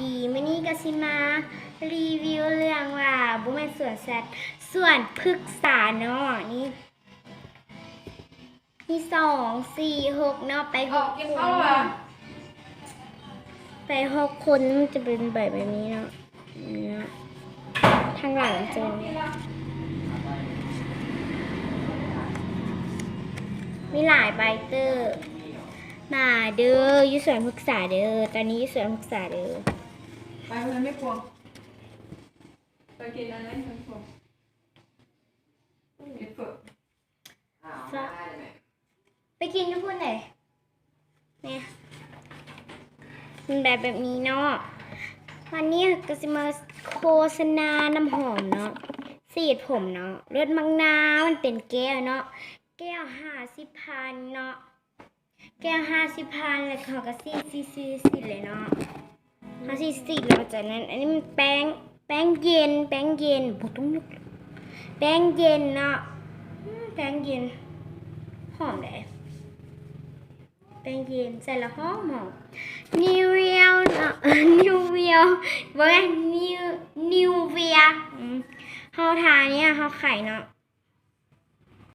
ดีมื้อนี้ก็สิมารีวิวเรื่องว่าบ่แม่นสวนสัตว์สวนพฤกษาเนาะนี่มี2 4 6เนาะไป6 คนไป6 คนมันจะเป็นแบบนี้เนาะทางหลังจะมีหลายใบเตอร์มาเด้ออยู่สวนพฤกษาเด้อตอนนี้อยู่สวนพฤกษาเด้อไปคนนั้นไม่ควงไปกินอะไรไม่ควงกินฝึกไปกินทุกคนเลยเนี่ยมันแบบนี้เนาะวันนี้ก็จะมาโฆษณาน้ำหอมเนาะสีดผมเนาะรสมังนาวมันเป็นแก้วเนาะแก้ว50,000เนาะแก้ว50,000แล้วเขาก็ซีเลยเนาะเขาซีแล้วจากนั้นอันนี้มันแป้งเย็นบุต้องยกแป้งเย็นเนาะแป้งเย็นหอมเลยแป้งเย็นใส่แล้วหอมนิวเวียเนาะนิวเวียว่าไงนิวเวียเฮาทาเนี่ยเฮาไข่เนาะ